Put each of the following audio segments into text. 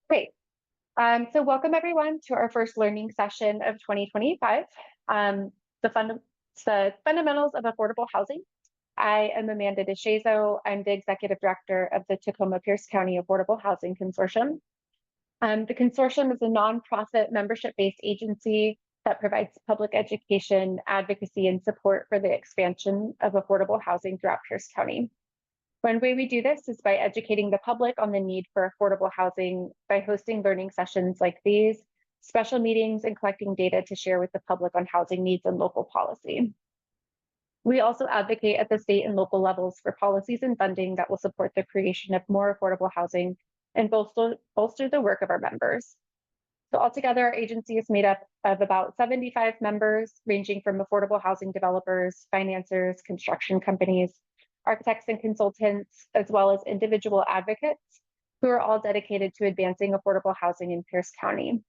Great. So welcome everyone to our first learning session of 2025, um, the, fund the fundamentals of affordable housing. I am Amanda DeShazo. I'm the executive director of the Tacoma-Pierce County Affordable Housing Consortium. The consortium is a nonprofit membership-based agency that provides public education, advocacy, and support for the expansion of affordable housing throughout Pierce County. One way we do this is by educating the public on the need for affordable housing by hosting learning sessions like these, special meetings, and collecting data to share with the public on housing needs and local policy. We also advocate at the state and local levels for policies and funding that will support the creation of more affordable housing and bolster the work of our members. So altogether, our agency is made up of about 75 members, ranging from affordable housing developers, financiers, construction companies, architects and consultants, as well as individual advocates who are all dedicated to advancing affordable housing in Pierce County.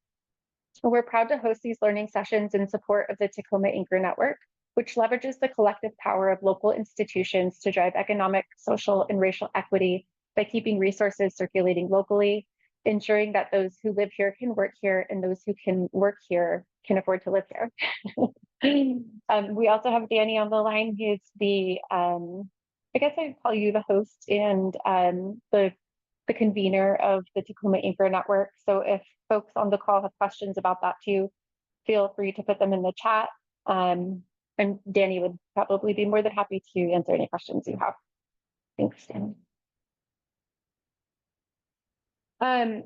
We're proud to host these learning sessions in support of the Tacoma Anchor Network, which leverages the collective power of local institutions to drive economic, social, and racial equity by keeping resources circulating locally, ensuring that those who live here can work here and those who can work here can afford to live here. We also have Danny on the line. He's the, I guess I'd call you the host and the convener of the Tacoma Anchor Network. So if folks on the call have questions about that too, feel free to put them in the chat. And Danny would probably be more than happy to answer any questions you have. Thanks, Danny.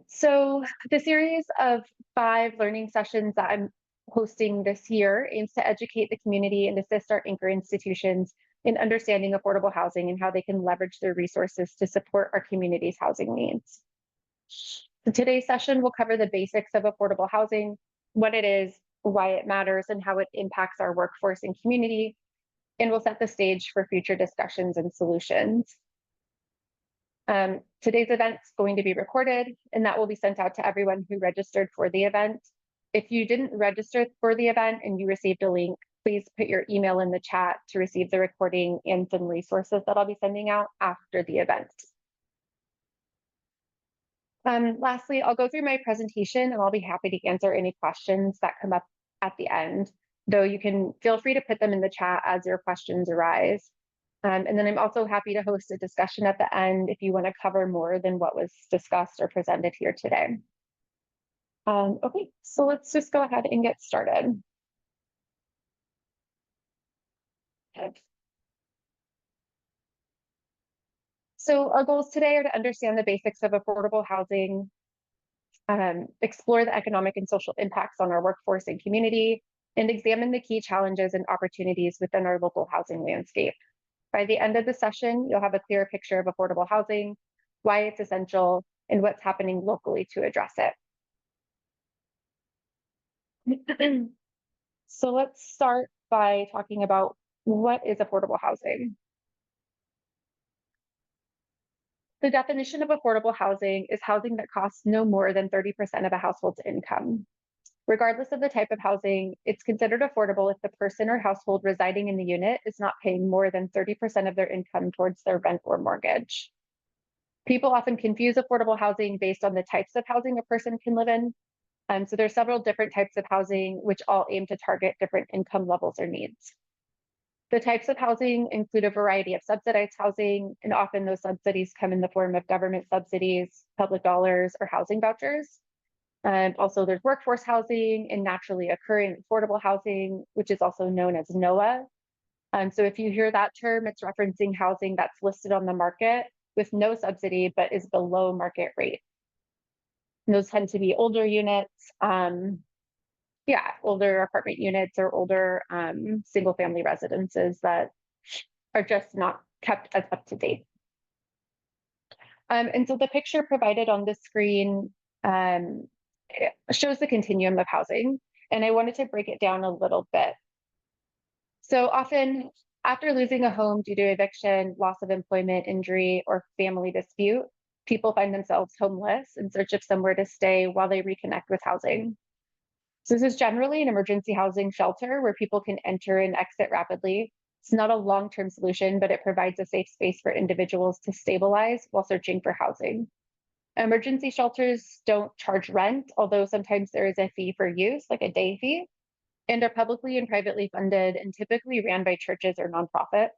So the series of 5 learning sessions that I'm hosting this year aims to educate the community and assist our anchor institutions in understanding affordable housing and how they can leverage their resources to support our community's housing needs. So today's session will cover the basics of affordable housing, what it is, why it matters, and how it impacts our workforce and community, and will set the stage for future discussions and solutions. Today's event is going to be recorded, and that will be sent out to everyone who registered for the event. If you didn't register for the event and you received a link, please put your email in the chat to receive the recording and some resources that I'll be sending out after the event. Lastly, I'll go through my presentation and I'll be happy to answer any questions that come up at the end, though you can feel free to put them in the chat as your questions arise. And then I'm also happy to host a discussion at the end if you want to cover more than what was discussed or presented here today. Okay, so let's just go ahead and get started. So our goals today are to understand the basics of affordable housing, explore the economic and social impacts on our workforce and community, and examine the key challenges and opportunities within our local housing landscape. By the end of the session, you'll have a clear picture of affordable housing, why it's essential, and what's happening locally to address it. So let's start by talking about what is affordable housing. The definition of affordable housing is housing that costs no more than 30% of a household's income. Regardless of the type of housing, it's considered affordable if the person or household residing in the unit is not paying more than 30% of their income towards their rent or mortgage. People often confuse affordable housing based on the types of housing a person can live in. So there's several different types of housing which all aim to target different income levels or needs. The types of housing include a variety of subsidized housing, and often those subsidies come in the form of government subsidies, public dollars, or housing vouchers. And also there's workforce housing and naturally occurring affordable housing, which is also known as NOAA. So if you hear that term, it's referencing housing that's listed on the market with no subsidy, but is below market rate. And those tend to be older units, older apartment units or older single family residences that are just not kept as up to date. And so the picture provided on the screen it shows the continuum of housing, and I wanted to break it down a little bit. So often, after losing a home due to eviction, loss of employment, injury, or family dispute, people find themselves homeless in search of somewhere to stay while they reconnect with housing. So this is generally an emergency housing shelter where people can enter and exit rapidly. It's not a long-term solution, but it provides a safe space for individuals to stabilize while searching for housing. Emergency shelters don't charge rent, although sometimes there is a fee for use, like a day fee, and are publicly and privately funded and typically ran by churches or nonprofits.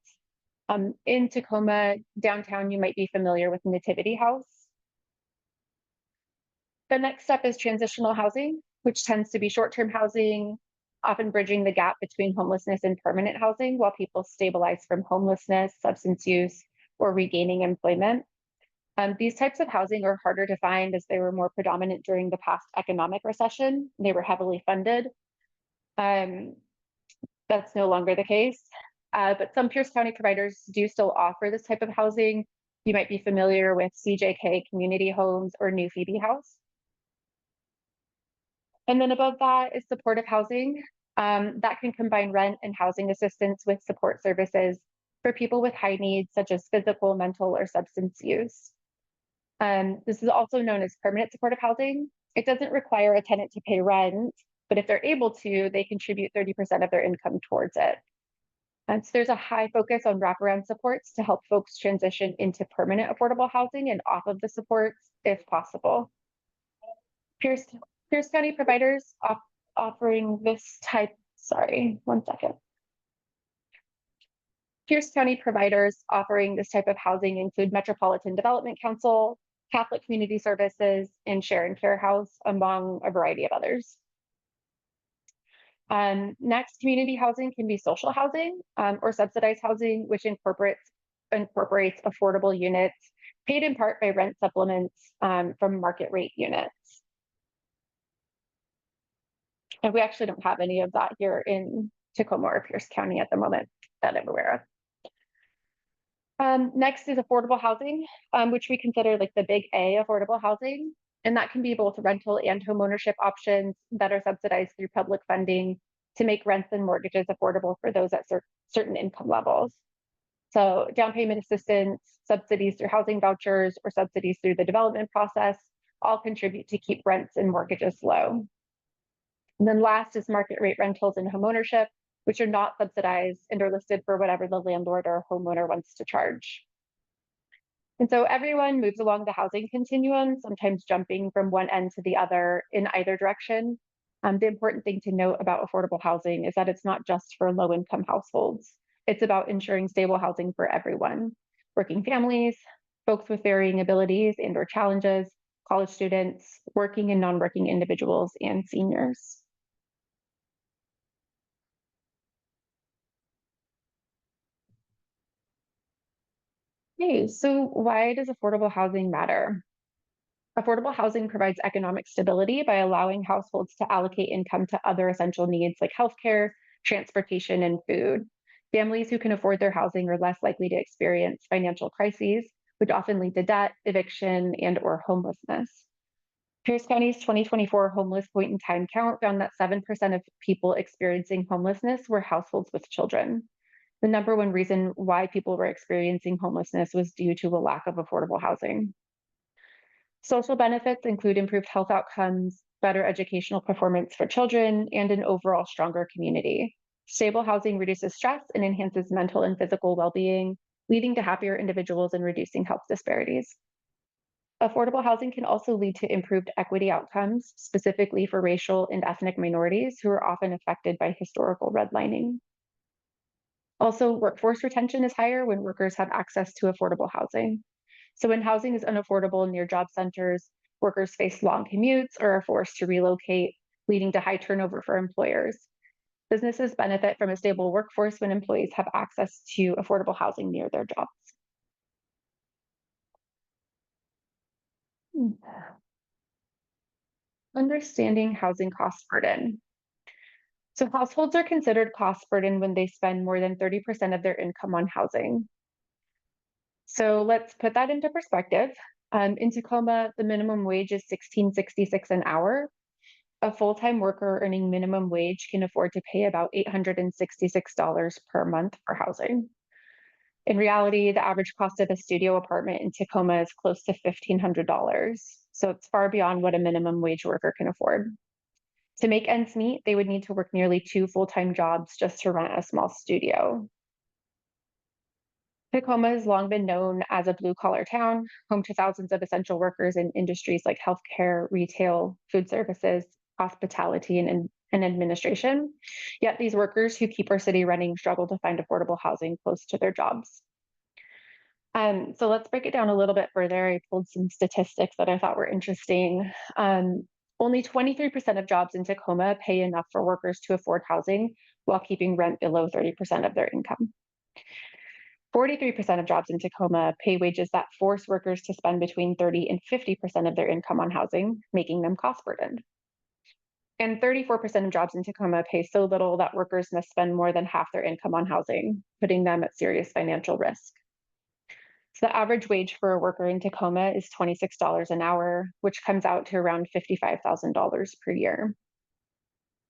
In Tacoma, downtown, you might be familiar with Nativity House. The next step is transitional housing, which tends to be short-term housing, often bridging the gap between homelessness and permanent housing while people stabilize from homelessness, substance use, or regaining employment. These types of housing are harder to find as they were more predominant during the past economic recession. They were heavily funded. That's no longer the case. But some Pierce County providers do still offer this type of housing. You might be familiar with CJK Community Homes or New Phoebe House. And then above that is supportive housing. That can combine rent and housing assistance with support services for people with high needs, such as physical, mental, or substance use. This is also known as permanent supportive housing. It doesn't require a tenant to pay rent, but if they're able to, they contribute 30% of their income towards it. And so there's a high focus on wraparound supports to help folks transition into permanent affordable housing and off of the supports if possible. Pierce County providers offering this type, sorry, one second. Pierce County providers offering this type of housing include Metropolitan Development Council, Catholic Community Services, and Share and Care House, among a variety of others. Next, community housing can be social housing or subsidized housing, which incorporates affordable units paid in part by rent supplements from market rate units. And we actually don't have any of that here in Tacoma or Pierce County at the moment that I'm aware of. Next is affordable housing, which we consider like the big A affordable housing. And that can be both rental and homeownership options that are subsidized through public funding to make rents and mortgages affordable for those at certain income levels. So down payment assistance, subsidies through housing vouchers, or subsidies through the development process all contribute to keep rents and mortgages low. And then last is market rate rentals and homeownership, which are not subsidized and are listed for whatever the landlord or homeowner wants to charge. And so everyone moves along the housing continuum, sometimes jumping from one end to the other in either direction. The important thing to note about affordable housing is that it's not just for low-income households. It's about ensuring stable housing for everyone, working families, folks with varying abilities and or challenges, college students, working and non-working individuals, and seniors. Okay, so why does affordable housing matter? Affordable housing provides economic stability by allowing households to allocate income to other essential needs like healthcare, transportation, and food. Families who can afford their housing are less likely to experience financial crises, which often lead to debt, eviction, and or homelessness. Pierce County's 2024 homeless point in time count found that 7% of people experiencing homelessness were households with children. The number one reason why people were experiencing homelessness was due to a lack of affordable housing. Social benefits include improved health outcomes, better educational performance for children, and an overall stronger community. Stable housing reduces stress and enhances mental and physical well-being, leading to happier individuals and reducing health disparities. Affordable housing can also lead to improved equity outcomes, specifically for racial and ethnic minorities who are often affected by historical redlining. Also, workforce retention is higher when workers have access to affordable housing. So when housing is unaffordable near job centers, workers face long commutes or are forced to relocate, leading to high turnover for employers. Businesses benefit from a stable workforce when employees have access to affordable housing near their jobs. Understanding housing cost burden. So households are considered cost burden when they spend more than 30% of their income on housing. So let's put that into perspective. In Tacoma, the minimum wage is $16.66 an hour. A full-time worker earning minimum wage can afford to pay about $866 per month for housing. In reality, the average cost of a studio apartment in Tacoma is close to $1,500. So it's far beyond what a minimum wage worker can afford. To make ends meet, they would need to work nearly 2 full-time jobs just to rent a small studio. Tacoma has long been known as a blue-collar town, home to thousands of essential workers in industries like healthcare, retail, food services, hospitality, and administration. Yet these workers who keep our city running struggle to find affordable housing close to their jobs. So let's break it down a little bit further. I pulled some statistics that I thought were interesting. Um, Only 23% of jobs in Tacoma pay enough for workers to afford housing while keeping rent below 30% of their income. 43% of jobs in Tacoma pay wages that force workers to spend between 30 and 50% of their income on housing, making them cost burdened. And 34% of jobs in Tacoma pay so little that workers must spend more than half their income on housing, putting them at serious financial risk. So the average wage for a worker in Tacoma is $26 an hour, which comes out to around $55,000 per year.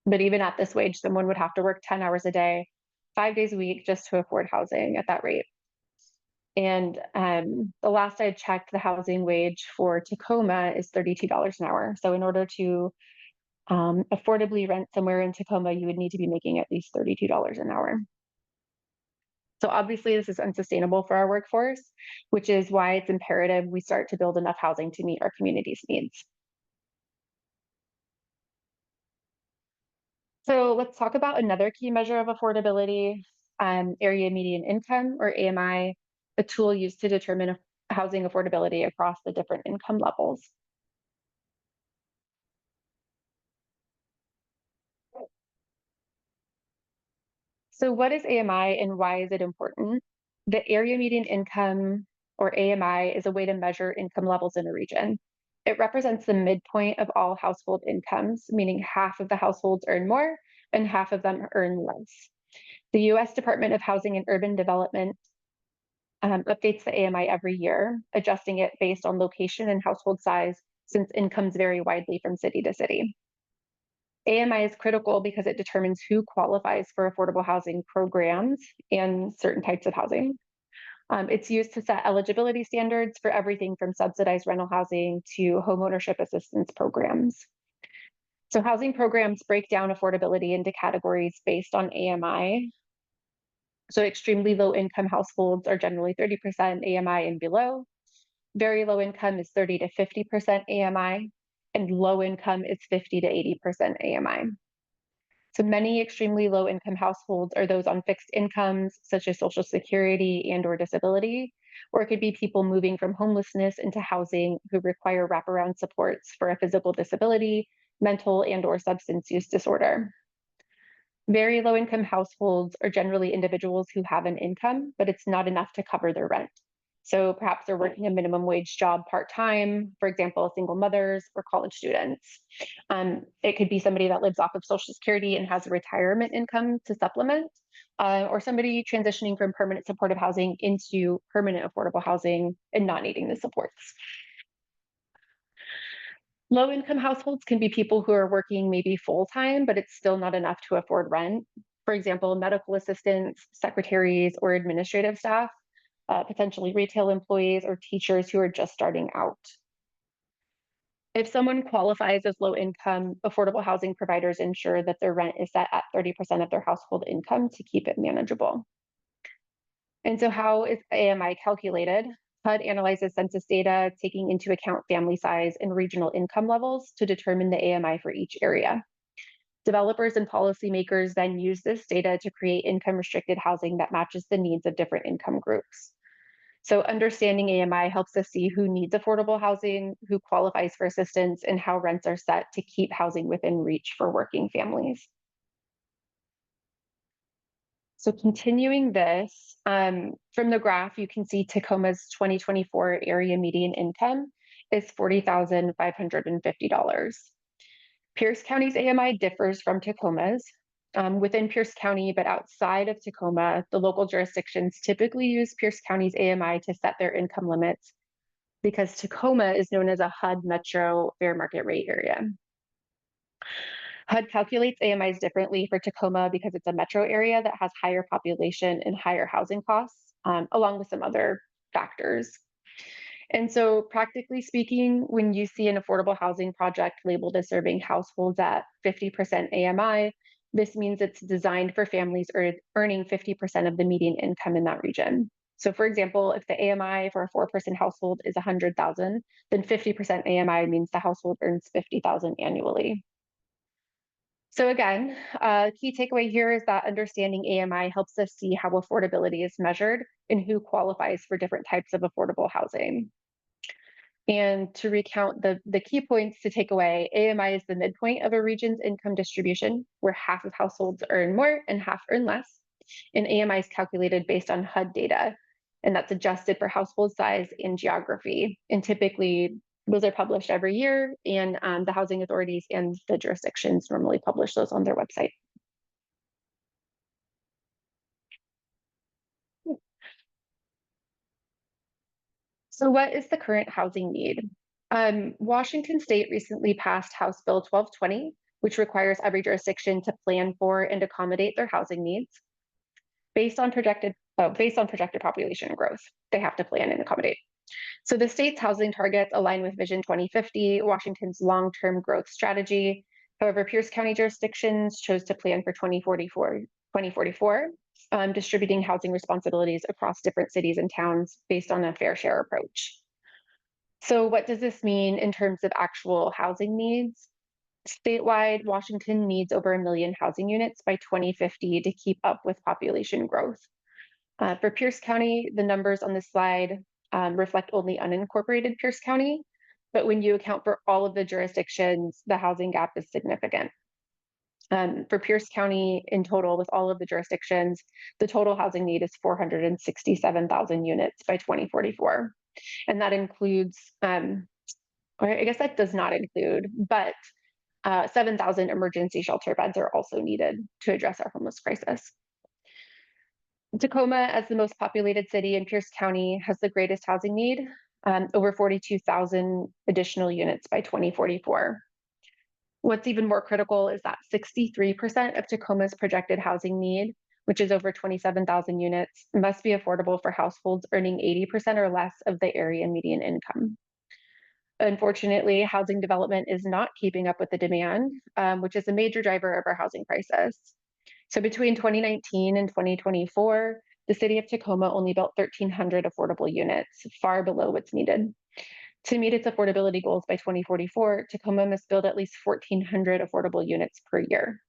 But even at this wage, someone would have to work 10 hours a day, 5 days a week just to afford housing at that rate. And the last I checked, the housing wage for Tacoma is $32 an hour. So in order to affordably rent somewhere in Tacoma, you would need to be making at least $32 an hour. So obviously this is unsustainable for our workforce, which is why it's imperative we start to build enough housing to meet our community's needs. So let's talk about another key measure of affordability, area median income, or AMI, a tool used to determine housing affordability across the different income levels. So what is AMI and why is it important? The area median income, or AMI, is a way to measure income levels in a region. It represents the midpoint of all household incomes, meaning half of the households earn more and half of them earn less. The US Department of Housing and Urban Development updates the AMI every year, adjusting it based on location and household size, since incomes vary widely from city to city. AMI is critical because it determines who qualifies for affordable housing programs and certain types of housing. It's used to set eligibility standards for everything from subsidized rental housing to homeownership assistance programs. So housing programs break down affordability into categories based on AMI. So extremely low income households are generally 30% AMI and below. Very low income is 30 to 50% AMI, and low income is 50 to 80% AMI. So many extremely low income households are those on fixed incomes, such as Social Security and/or disability, or it could be people moving from homelessness into housing who require wraparound supports for a physical disability, mental and/or substance use disorder. Very low income households are generally individuals who have an income, but it's not enough to cover their rent. So perhaps they're working a minimum wage job part-time, for example, single mothers or college students. It could be somebody that lives off of Social Security and has a retirement income to supplement, or somebody transitioning from permanent supportive housing into permanent affordable housing and not needing the supports. Low income households can be people who are working maybe full-time, but it's still not enough to afford rent. For example, medical assistants, secretaries, or administrative staff, potentially retail employees or teachers who are just starting out. If someone qualifies as low income, affordable housing providers ensure that their rent is set at 30% of their household income to keep it manageable. And so how is AMI calculated? HUD analyzes census data, taking into account family size and regional income levels to determine the AMI for each area. Developers and policymakers then use this data to create income restricted housing that matches the needs of different income groups. So understanding AMI helps us see who needs affordable housing, who qualifies for assistance, and how rents are set to keep housing within reach for working families. So continuing this, from the graph, you can see Tacoma's 2024 area median income is $40,550. Pierce County's AMI differs from Tacoma's. Within Pierce County, but outside of Tacoma, the local jurisdictions typically use Pierce County's AMI to set their income limits because Tacoma is known as a HUD metro fair market rate area. HUD calculates AMIs differently for Tacoma because it's a metro area that has higher population and higher housing costs, along with some other factors. And so practically speaking, when you see an affordable housing project labeled as serving households at 50% AMI, this means it's designed for families earning 50% of the median income in that region. So for example, if the AMI for a 4-person household is 100,000, then 50% AMI means the household earns 50,000 annually. So again, key takeaway here is that understanding AMI helps us see how affordability is measured and who qualifies for different types of affordable housing. And to recount the key points to take away, AMI is the midpoint of a region's income distribution, where half of households earn more and half earn less. And AMI is calculated based on HUD data, and that's adjusted for household size and geography. And typically, those are published every year, and the housing authorities and the jurisdictions normally publish those on their website. So what is the current housing need? Washington State recently passed House Bill 1220, which requires every jurisdiction to plan for and accommodate their housing needs based on projected population growth. They have to plan and accommodate. So the state's housing targets align with Vision 2050, Washington's long-term growth strategy. However, Pierce County jurisdictions chose to plan for 2044, distributing housing responsibilities across different cities and towns based on a fair share approach. So what does this mean in terms of actual housing needs? Statewide, Washington needs over 1 million housing units by 2050 to keep up with population growth. For Pierce County, the numbers on this slide reflect only unincorporated Pierce County, but when you account for all of the jurisdictions, the housing gap is significant. For Pierce County in total, with all of the jurisdictions, the total housing need is 467,000 units by 2044. And that includes, or I guess that does not include, but 7,000 emergency shelter beds are also needed to address our homeless crisis. Tacoma, as the most populated city in Pierce County, has the greatest housing need, over 42,000 additional units by 2044. What's even more critical is that 63% of Tacoma's projected housing need, which is over 27,000 units, must be affordable for households earning 80% or less of the area median income. Unfortunately, housing development is not keeping up with the demand, which is a major driver of our housing crisis. So between 2019 and 2024, the city of Tacoma only built 1,300 affordable units, far below what's needed. To meet its affordability goals by 2044, Tacoma must build at least 1,400 affordable units per year.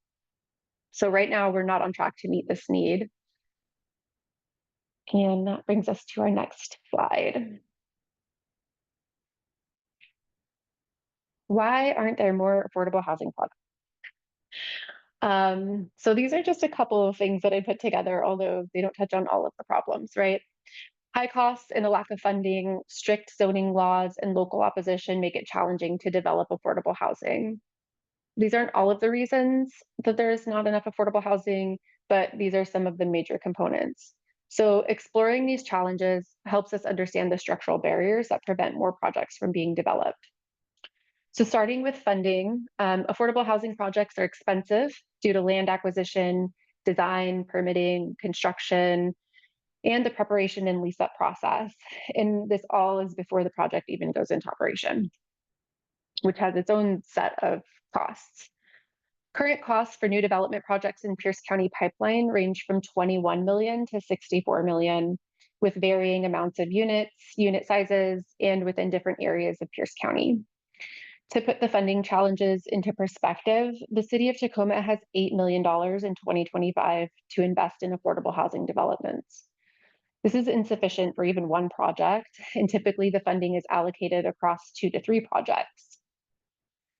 So right now, we're not on track to meet this need. And that brings us to our next slide. Why aren't there more affordable housing projects? So these are just a couple of things that I put together, although they don't touch on all of the problems, right? High costs and a lack of funding, strict zoning laws, and local opposition make it challenging to develop affordable housing. These aren't all of the reasons that there is not enough affordable housing, but these are some of the major components. So exploring these challenges helps us understand the structural barriers that prevent more projects from being developed. So starting with funding, affordable housing projects are expensive due to land acquisition, design, permitting, construction, and the preparation and lease-up process. And this all is before the project even goes into operation, which has its own set of costs. Current costs for new development projects in Pierce County pipeline range from 21 million to 64 million, with varying amounts of units, unit sizes, and within different areas of Pierce County. To put the funding challenges into perspective, the city of Tacoma has $8 million in 2025 to invest in affordable housing developments. This is insufficient for even one project, and typically the funding is allocated across 2 to 3 projects.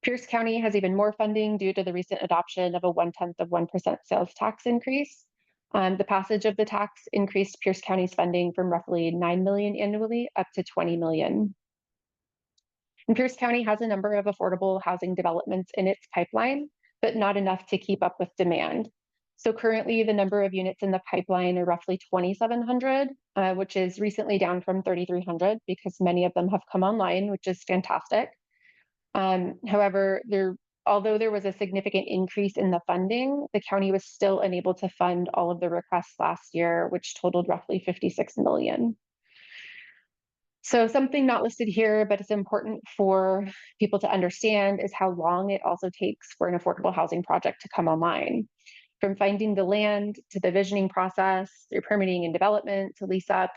Pierce County has even more funding due to the recent adoption of a 0.1% sales tax increase. The passage of the tax increased Pierce County's funding from roughly 9 million annually up to 20 million. And Pierce County has a number of affordable housing developments in its pipeline, but not enough to keep up with demand. So currently the number of units in the pipeline are roughly 2,700, which is recently down from 3,300 because many of them have come online, which is fantastic. However, although there was a significant increase in the funding, the county was still unable to fund all of the requests last year, which totaled roughly 56 million. So something not listed here, but it's important for people to understand is how long it also takes for an affordable housing project to come online. From finding the land to the visioning process, through permitting and development to lease up,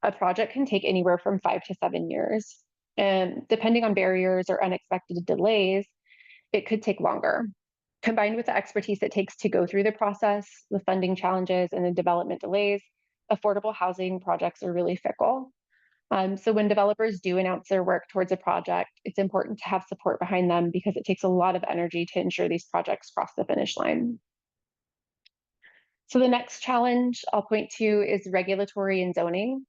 a project can take anywhere from 5 to 7 years. And depending on barriers or unexpected delays, it could take longer. Combined with the expertise it takes to go through the process, the funding challenges, and the development delays, affordable housing projects are really fickle. So when developers do announce their work towards a project, it's important to have support behind them because it takes a lot of energy to ensure these projects cross the finish line. So the next challenge I'll point to is regulatory and zoning.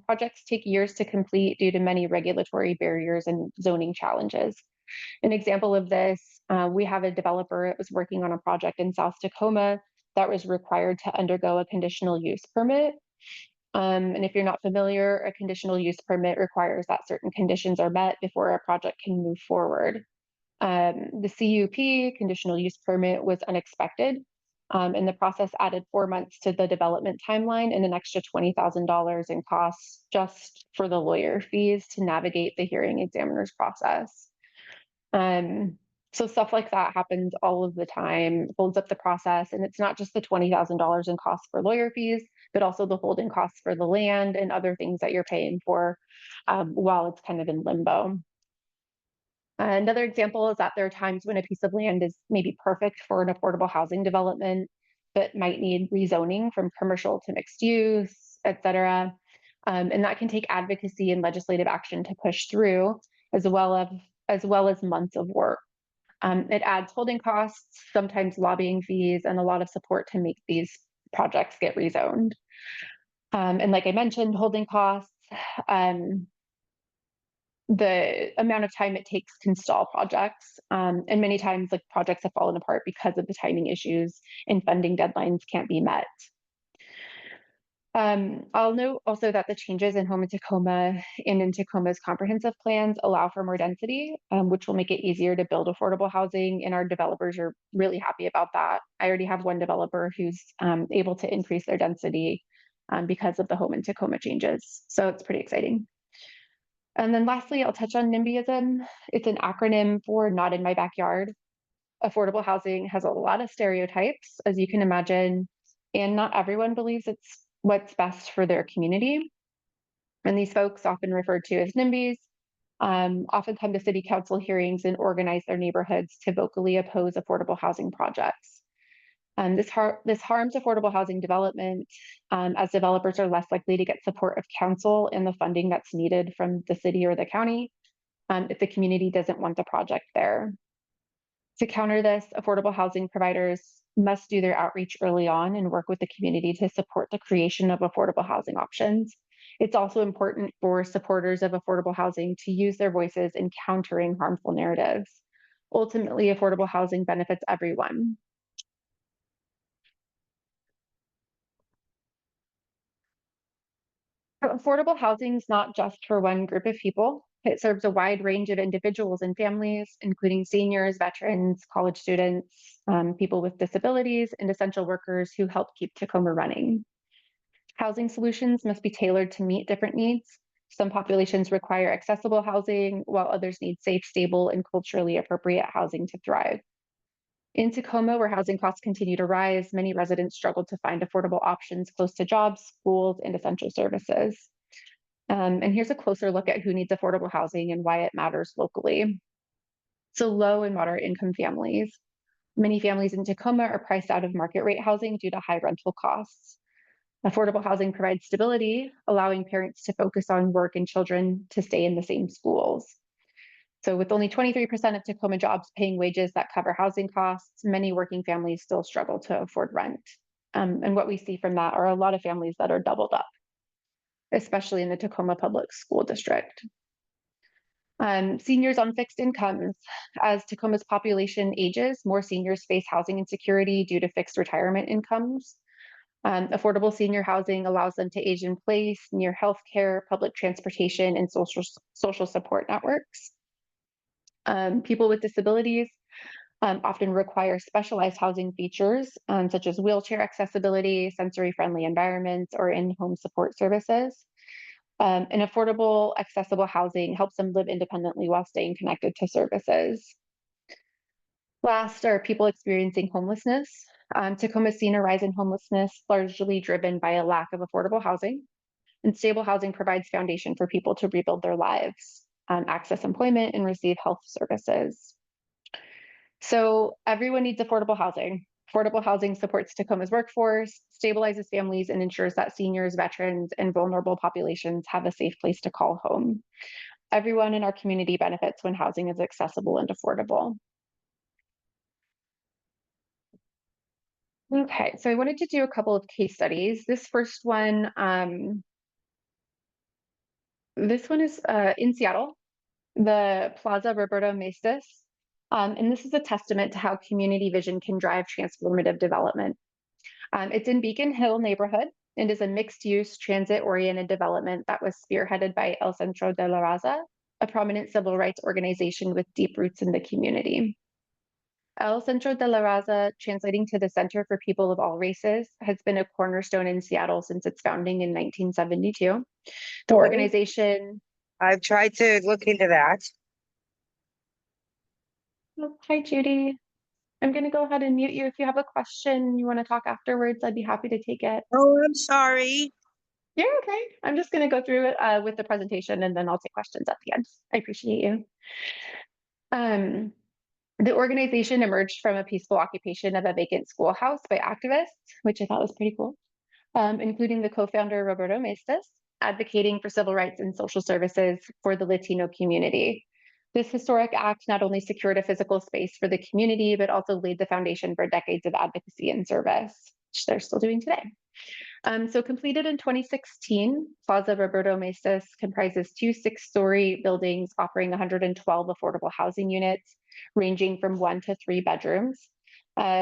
Projects take years to complete due to many regulatory barriers and zoning challenges. An example of this, we have a developer that was working on a project in South Tacoma that was required to undergo a conditional use permit. And if you're not familiar, a conditional use permit requires that certain conditions are met before a project can move forward. The CUP, conditional use permit, was unexpected, and the process added 4 months to the development timeline and an extra $20,000 in costs just for the lawyer fees to navigate the hearing examiner's process. So stuff like that happens all of the time, holds up the process, and it's not just the $20,000 in costs for lawyer fees, but also the holding costs for the land and other things that you're paying for while it's kind of in limbo. Another example is that there are times when a piece of land is maybe perfect for an affordable housing development, but might need rezoning from commercial to mixed use, et cetera. And that can take advocacy and legislative action to push through, as well as months of work. It adds holding costs, sometimes lobbying fees, and a lot of support to make these projects get rezoned. And like I mentioned, holding costs, the amount of time it takes can stall projects. And many times, like, projects have fallen apart because of the timing issues and funding deadlines can't be met. I'll note also that the changes in Home in Tacoma and in Tacoma's comprehensive plans allow for more density, which will make it easier to build affordable housing, and our developers are really happy about that. I already have one developer who's able to increase their density because of the Home in Tacoma changes. So it's pretty exciting. And then lastly, I'll touch on NIMBYism. It's an acronym for Not in My Backyard. Affordable housing has a lot of stereotypes, as you can imagine, and not everyone believes it's what's best for their community. And these folks, often referred to as NIMBYs, often come to city council hearings and organize their neighborhoods to vocally oppose affordable housing projects. This harms affordable housing development, as developers are less likely to get support of council and the funding that's needed from the city or the county if the community doesn't want the project there. To counter this, affordable housing providers must do their outreach early on and work with the community to support the creation of affordable housing options. It's also important for supporters of affordable housing to use their voices in countering harmful narratives. Ultimately, affordable housing benefits everyone. Affordable housing is not just for one group of people. It serves a wide range of individuals and families, including seniors, veterans, college students, people with disabilities, and essential workers who help keep Tacoma running. Housing solutions must be tailored to meet different needs. Some populations require accessible housing, while others need safe, stable, and culturally appropriate housing to thrive. In Tacoma, where housing costs continue to rise, many residents struggle to find affordable options close to jobs, schools, and essential services. And here's a closer look at who needs affordable housing and why it matters locally. So low and moderate income families. Many families in Tacoma are priced out of market rate housing due to high rental costs. Affordable housing provides stability, allowing parents to focus on work and children to stay in the same schools. So with only 23% of Tacoma jobs paying wages that cover housing costs, many working families still struggle to afford rent. And what we see from that are a lot of families that are doubled up, especially in the Tacoma Public School District. Seniors on fixed incomes. As Tacoma's population ages, more seniors face housing insecurity due to fixed retirement incomes. Affordable senior housing allows them to age in place near healthcare, public transportation, and social support networks. People with disabilities often require specialized housing features, such as wheelchair accessibility, sensory-friendly environments, or in-home support services. And affordable, accessible housing helps them live independently while staying connected to services. Last are people experiencing homelessness. Tacoma's seen a rise in homelessness, largely driven by a lack of affordable housing. And stable housing provides foundation for people to rebuild their lives, access employment, and receive health services. So everyone needs affordable housing. Affordable housing supports Tacoma's workforce, stabilizes families, and ensures that seniors, veterans, and vulnerable populations have a safe place to call home. Everyone in our community benefits when housing is accessible and affordable. Okay, so I wanted to do a couple of case studies. This one is in Seattle, the Plaza Roberto Maestas. And this is a testament to how community vision can drive transformative development. It's in Beacon Hill neighborhood and is a mixed-use, transit-oriented development that was spearheaded by El Centro de la Raza, a prominent civil rights organization with deep roots in the community. El Centro de la Raza, translating to the Center for People of All Races, has been a cornerstone in Seattle since its founding in 1972. The organization... I've tried to look into that. Oh, hi, Judy. I'm going to go ahead and mute you. If you have a question you want to talk afterwards, I'd be happy to take it. Oh, I'm sorry. You're okay. I'm just going to go through it with the presentation, and then I'll take questions at the end. I appreciate you. The organization emerged from a peaceful occupation of a vacant schoolhouse by activists, which I thought was pretty cool, including the co-founder Roberto Maestas, advocating for civil rights and social services for the Latino community. This historic act not only secured a physical space for the community, but also laid the foundation for decades of advocacy and service, which they're still doing today. So completed in 2016, Plaza Roberto Maestas comprises two 6-story buildings offering 112 affordable housing units, ranging from 1 to 3 bedrooms.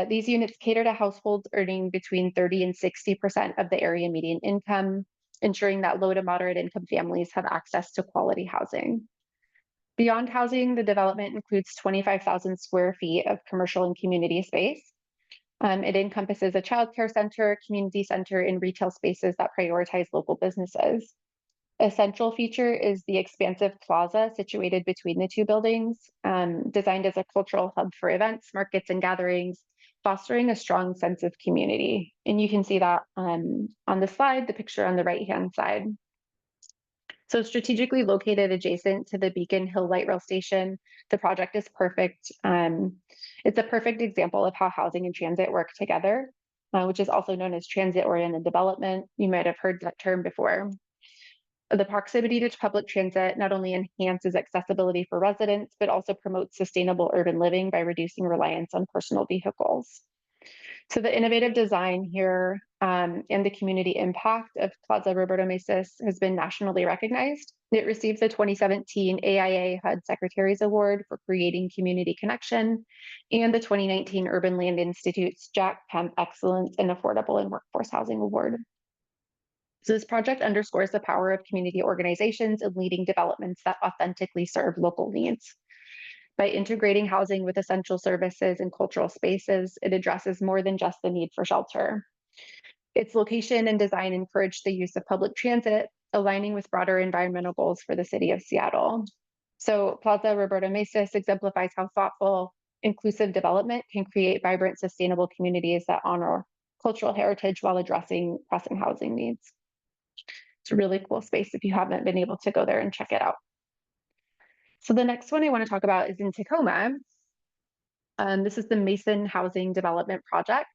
These units cater to households earning between 30 and 60% of the area median income, ensuring that low to moderate income families have access to quality housing. Beyond housing, the development includes 25,000 square feet of commercial and community space. It encompasses a childcare center, community center, and retail spaces that prioritize local businesses. A central feature is the expansive plaza situated between the two buildings, designed as a cultural hub for events, markets, and gatherings, fostering a strong sense of community. And you can see that on the slide, the picture on the right-hand side. So strategically located adjacent to the Beacon Hill Light Rail Station, the project is perfect. It's a perfect example of how housing and transit work together, which is also known as transit-oriented development. You might have heard that term before. The proximity to public transit not only enhances accessibility for residents, but also promotes sustainable urban living by reducing reliance on personal vehicles. So the innovative design here and the community impact of Plaza Roberto Maestas has been nationally recognized. It received the 2017 AIA HUD Secretary's Award for creating community connection and the 2019 Urban Land Institute's Jack Kemp Excellence in Affordable and Workforce Housing Award. So this project underscores the power of community organizations in leading developments that authentically serve local needs. By integrating housing with essential services and cultural spaces, it addresses more than just the need for shelter. Its location and design encourage the use of public transit, aligning with broader environmental goals for the city of Seattle. So Plaza Roberto Maestas exemplifies how thoughtful, inclusive development can create vibrant, sustainable communities that honor cultural heritage while addressing pressing housing needs. It's a really cool space if you haven't been able to go there and check it out. So the next one I want to talk about is in Tacoma. This is the Mason Housing Development Project.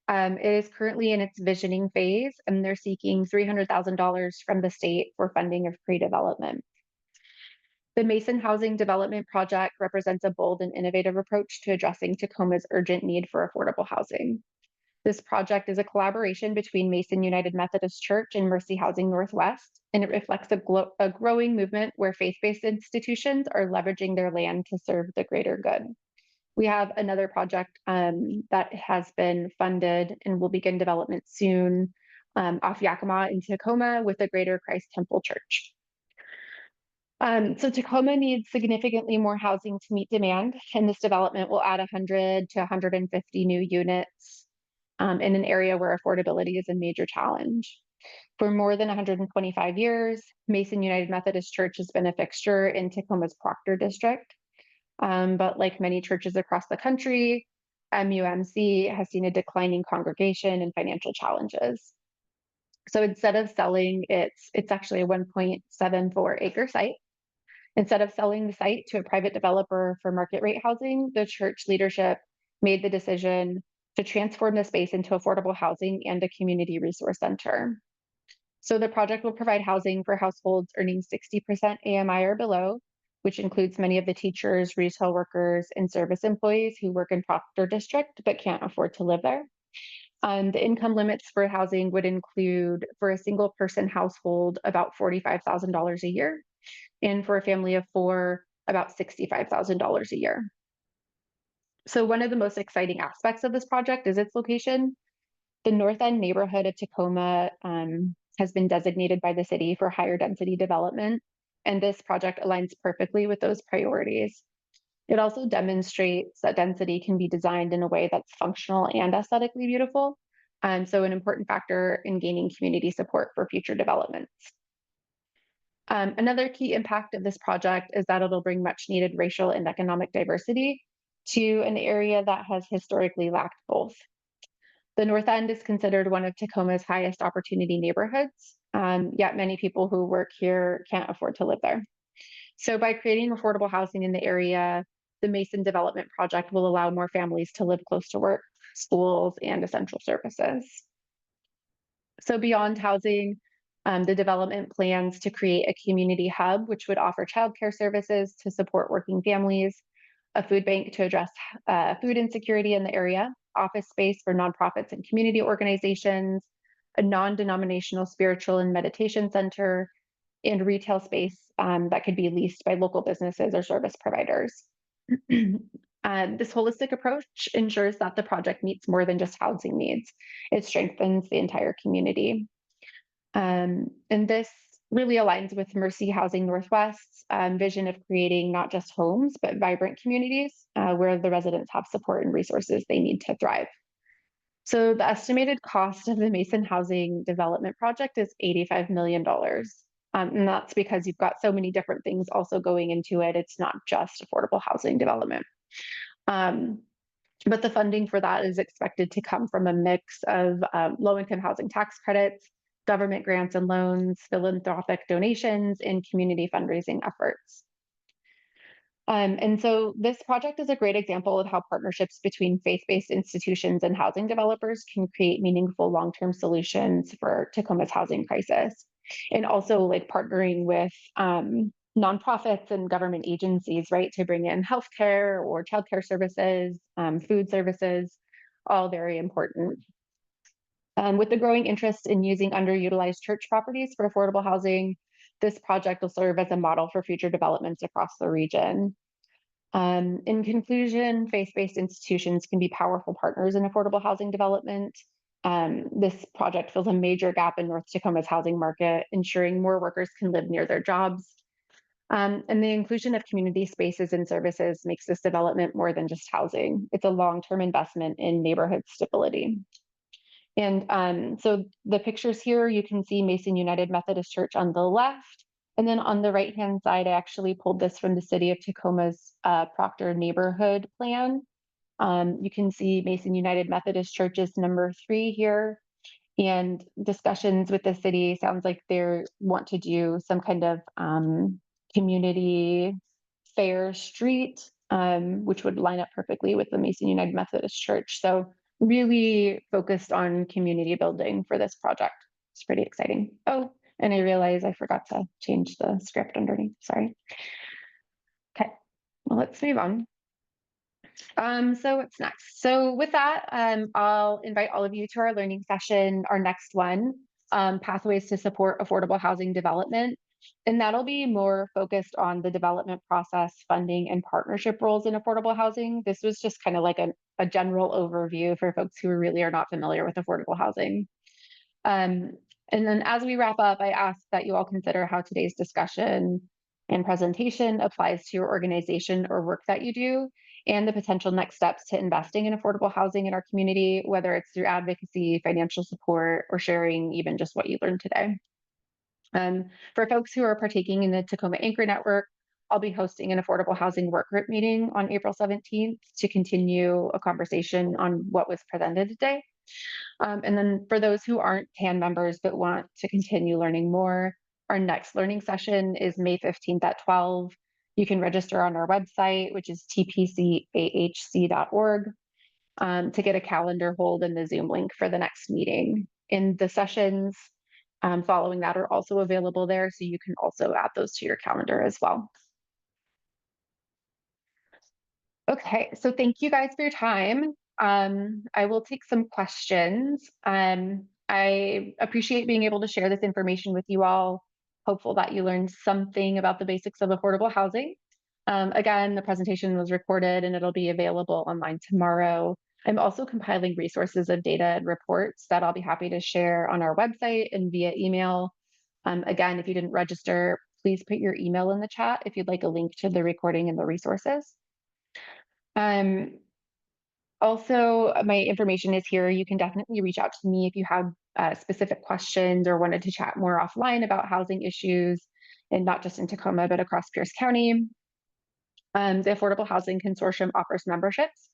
It is currently in its visioning phase, and they're seeking $300,000 from the state for funding of pre-development. The Mason Housing Development Project represents a bold and innovative approach to addressing Tacoma's urgent need for affordable housing. This project is a collaboration between Mason United Methodist Church and Mercy Housing Northwest, and it reflects a growing movement where faith-based institutions are leveraging their land to serve the greater good. We have another project that has been funded and will begin development soon off Yakima in Tacoma with the Greater Christ Temple Church. So Tacoma needs significantly more housing to meet demand, and this development will add 100 to 150 new units in an area where affordability is a major challenge. For more than 125 years, Mason United Methodist Church has been a fixture in Tacoma's Proctor District. But like many churches across the country, MUMC has seen a declining congregation and financial challenges. So instead of selling, it's actually a 1.74 acre site. Instead of selling the site to a private developer for market rate housing, the church leadership made the decision to transform the space into affordable housing and a community resource center. So the project will provide housing for households earning 60% AMI or below, which includes many of the teachers, retail workers, and service employees who work in Proctor District but can't afford to live there. The income limits for housing would include, for a single person household, about $45,000 a year, and for a family of four, about $65,000 a year. So one of the most exciting aspects of this project is its location. The North End neighborhood of Tacoma has been designated by the city for higher density development, and this project aligns perfectly with those priorities. It also demonstrates that density can be designed in a way that's functional and aesthetically beautiful, so an important factor in gaining community support for future developments. Another key impact of this project is that it'll bring much needed racial and economic diversity to an area that has historically lacked both. The North End is considered one of Tacoma's highest opportunity neighborhoods, yet many people who work here can't afford to live there. So by creating affordable housing in the area, the Mason Development Project will allow more families to live close to work, schools, and essential services. So beyond housing, the development plans to create a community hub, which would offer childcare services to support working families, a food bank to address food insecurity in the area, office space for nonprofits and community organizations, a non-denominational spiritual and meditation center, and retail space that could be leased by local businesses or service providers. This holistic approach ensures that the project meets more than just housing needs. It strengthens the entire community. And this really aligns with Mercy Housing Northwest's vision of creating not just homes, but vibrant communities where the residents have support and resources they need to thrive. So the estimated cost of the Mason Housing Development Project is $85 million. And that's because you've got so many different things also going into it. It's not just affordable housing development. But the funding for that is expected to come from a mix of low-income housing tax credits, government grants and loans, philanthropic donations, and community fundraising efforts. And so this project is a great example of how partnerships between faith-based institutions and housing developers can create meaningful long-term solutions for Tacoma's housing crisis. And also like partnering with nonprofits and government agencies, right, to bring in healthcare or childcare services, food services, all very important. With the growing interest in using underutilized church properties for affordable housing, this project will serve as a model for future developments across the region. In conclusion, faith-based institutions can be powerful partners in affordable housing development. This project fills a major gap in North Tacoma's housing market, ensuring more workers can live near their jobs. And the inclusion of community spaces and services makes this development more than just housing. It's a long-term investment in neighborhood stability. And so the pictures here, you can see Mason United Methodist Church on the left. And then on the right-hand side, I actually pulled this from the City of Tacoma's Proctor neighborhood plan. You can see Mason United Methodist Church is number 3 here. And discussions with the city sounds like they want to do some kind of community fair street, which would line up perfectly with the Mason United Methodist Church. So really focused on community building for this project. It's pretty exciting. Oh, and I realize I forgot to change the script underneath, sorry. Okay, well, let's move on. So what's next? So with that, I'll invite all of you to our learning session, our next one, Pathways to Support Affordable Housing Development. And that'll be more focused on the development process, funding, and partnership roles in affordable housing. This was just kind of like a general overview for folks who really are not familiar with affordable housing. And then as we wrap up, I ask that you all consider how today's discussion and presentation applies to your organization or work that you do, and the potential next steps to investing in affordable housing in our community, whether it's through advocacy, financial support, or sharing even just what you learned today. For folks who are partaking in the Tacoma Anchor Network, I'll be hosting an affordable housing work group meeting on April 17th to continue a conversation on what was presented today. And then for those who aren't TAN members but want to continue learning more, our next learning session is May 15th at 12. You can register on our website, which is tpcahc.org, to get a calendar hold and the Zoom link for the next meeting. And the sessions following that are also available there, so you can also add those to your calendar as well. Okay, so thank you guys for your time. I will take some questions. I appreciate being able to share this information with you all. Hopeful that you learned something about the basics of affordable housing. Again, the presentation was recorded and it'll be available online tomorrow. I'm also compiling resources of data and reports that I'll be happy to share on our website and via email. Again, if you didn't register, please put your email in the chat if you'd like a link to the recording and the resources. Also, my information is here. You can definitely reach out to me if you have specific questions or wanted to chat more offline about housing issues, and not just in Tacoma, but across Pierce County. The Affordable Housing Consortium offers memberships,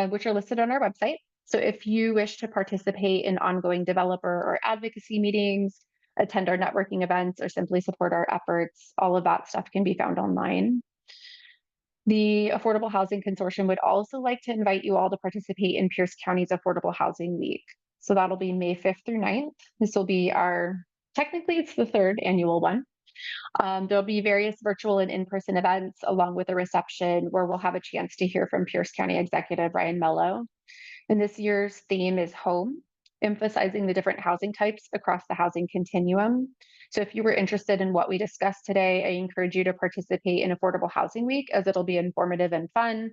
which are listed on our website. So if you wish to participate in ongoing developer or advocacy meetings, attend our networking events, or simply support our efforts, all of that stuff can be found online. The Affordable Housing Consortium would also like to invite you all to participate in Pierce County's Affordable Housing Week. So that'll be May 5th through 9th. This will be technically it's the third annual one. There'll be various virtual and in-person events along with a reception where we'll have a chance to hear from Pierce County Executive Ryan Mello. And this year's theme is home, emphasizing the different housing types across the housing continuum. So if you were interested in what we discussed today, I encourage you to participate in Affordable Housing Week as it'll be informative and fun.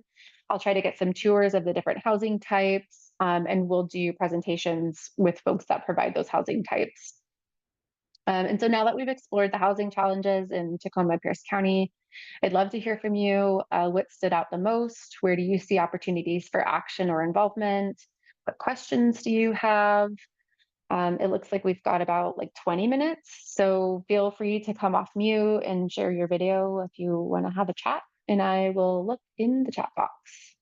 I'll try to get some tours of the different housing types, and we'll do presentations with folks that provide those housing types. And so now that we've explored the housing challenges in Tacoma-Pierce County, I'd love to hear from you. What stood out the most? Where do you see opportunities for action or involvement? What questions do you have? It looks like we've got about 20 minutes, so feel free to come off mute and share your video if you want to have a chat, and I will look in the chat box.